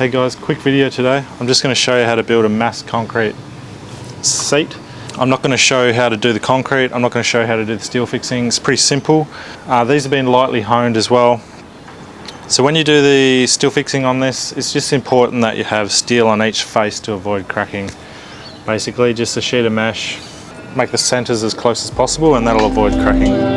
Hey guys, quick video today. I'm just going to show you how to build a mass concrete seat. I'm not going to show you how to do the concrete. I'm not going to show you how to do the steel fixing. It's pretty simple. These have been lightly honed as well. So when you do the steel fixing on this, it's just important that you have steel on each face to avoid cracking. Basically just a sheet of mesh. Make the centers as close as possible and that'll avoid cracking.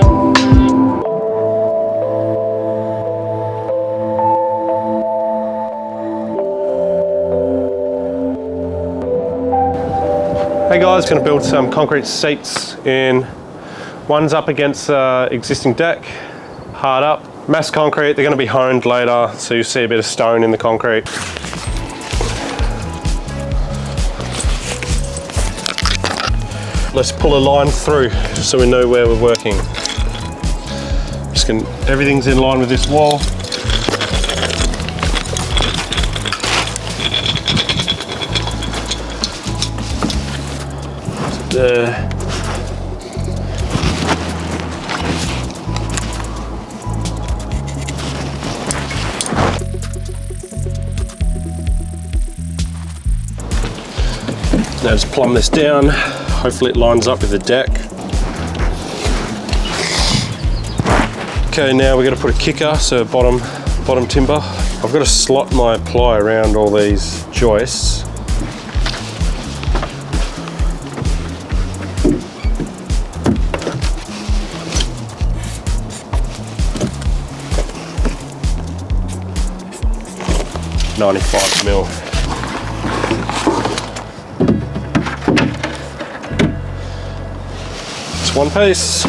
Hey guys, going to build some concrete seats in. One's up against existing deck, hard up. Mass concrete, they're going to be honed later, so you'll see a bit of stone in the concrete. Let's pull a line through so we know where we're working. Just gonna, everything's in line with this wall. There. Now just plumb this down. Hopefully it lines up with the deck. Okay, now we're going to put a kicker, so bottom timber. I've got to slot my ply around all these joists. $95mm. It's one piece.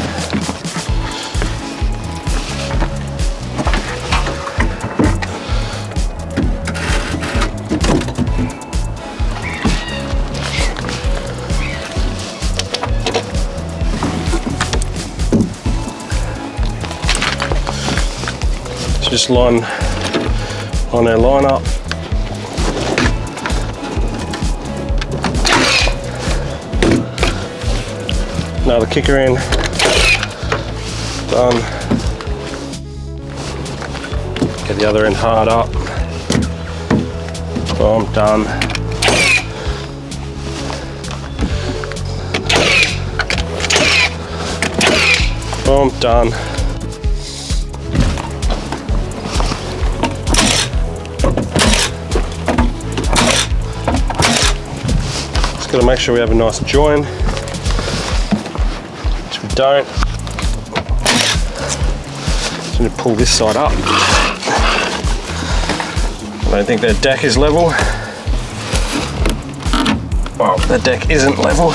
So just line on our line up. Another kicker in. Done. Get the other end hard up. Boom, done. Boom, done. Just got to make sure we have a nice join. Which we don't. Just need to pull this side up. I don't think that deck is level. Oh, the deck isn't level.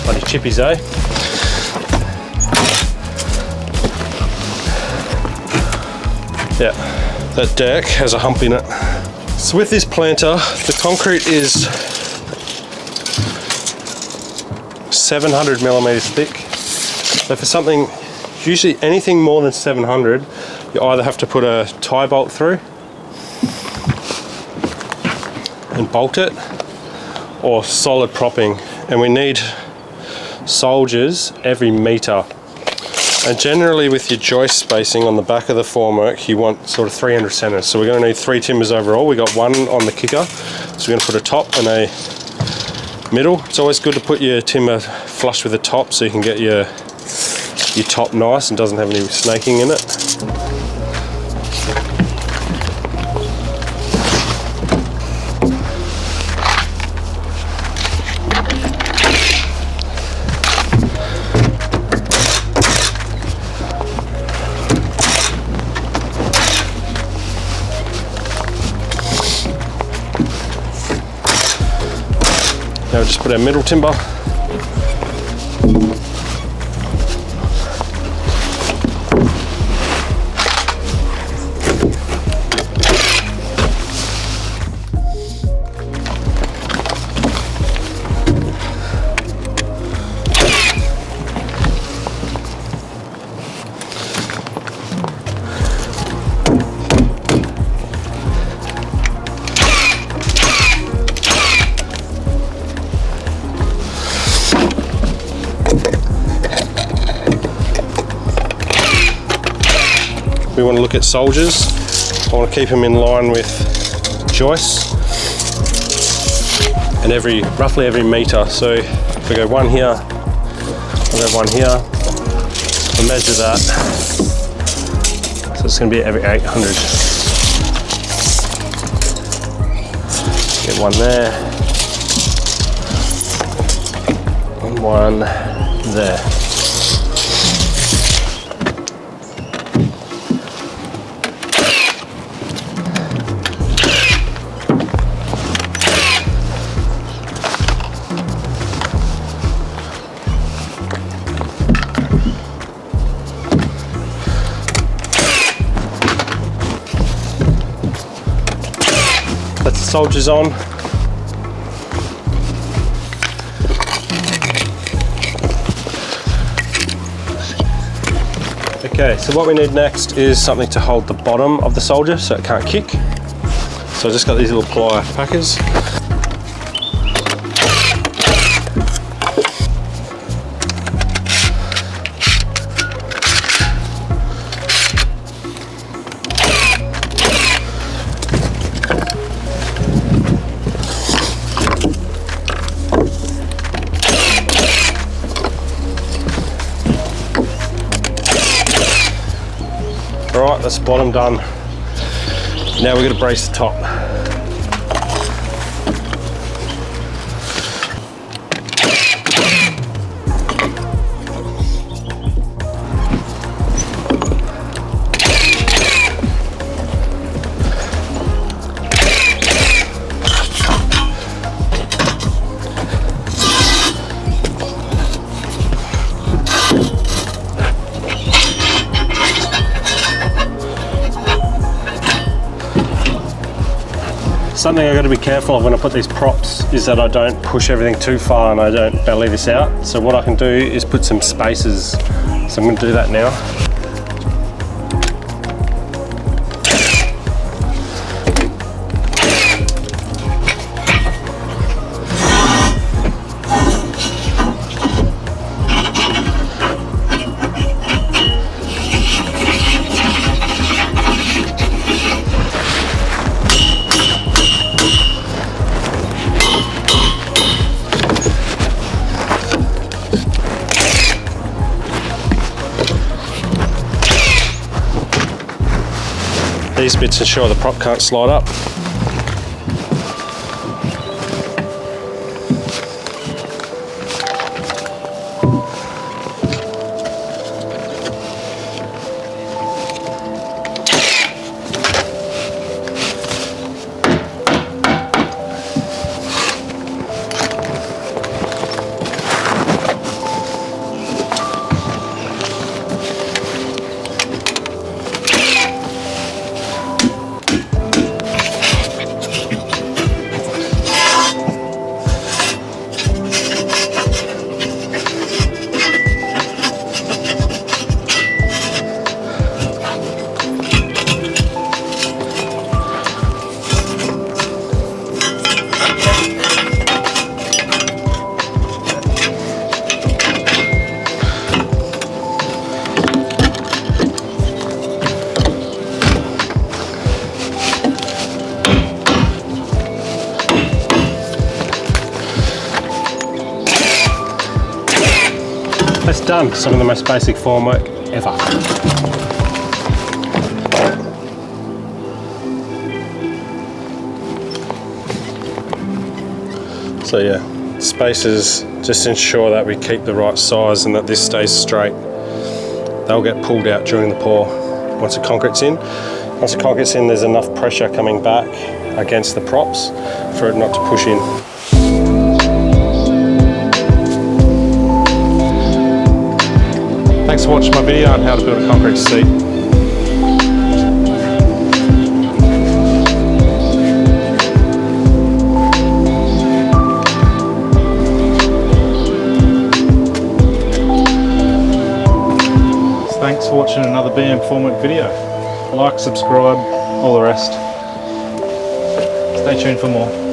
Bloody chippies, eh? Yeah, that deck has a hump in it. So with this planter, the concrete is 700mm thick. So for something, usually anything more than 700, you either have to put a tie bolt through and bolt it, or solid propping. And we need soldiers every meter. And generally with your joist spacing on the back of the formwork, you want sort of 300 centers. So we're going to need 3 timbers overall. We got one on the kicker, so we're going to put a top and a middle. It's always good to put your timber flush with the top so you can get your top nice and doesn't have any snaking in it. Now we'll just put our middle timber. we want to look at soldiers. I want to keep them in line with joists, and roughly every metre. So if we go one here, I'll go one here, I'll measure that. So it's going to be every 800. Get one there, and one there. That's the soldiers on. Okay, so what we need next is something to hold the bottom of the soldier so it can't kick. So I just got these little plier packers. Alright, that's the bottom done. Now we're going to brace the top. Something I've got to be careful of when I put these props is that I don't push everything too far and I don't belly this out. So what I can do is put some spaces. So I'm going to do that now. These bits ensure the prop can't slide up. That's done. Some of the most basic formwork ever. So yeah, spaces just ensure that we keep the right size and that this stays straight. They'll get pulled out during the pour once the concrete's in. Once the concrete's in, there's enough pressure coming back against the props for it not to push in. Thanks for watching my video on how to build a concrete seat. Thanks for watching another BMFormwork video. Like, subscribe, all the rest. Stay tuned for more.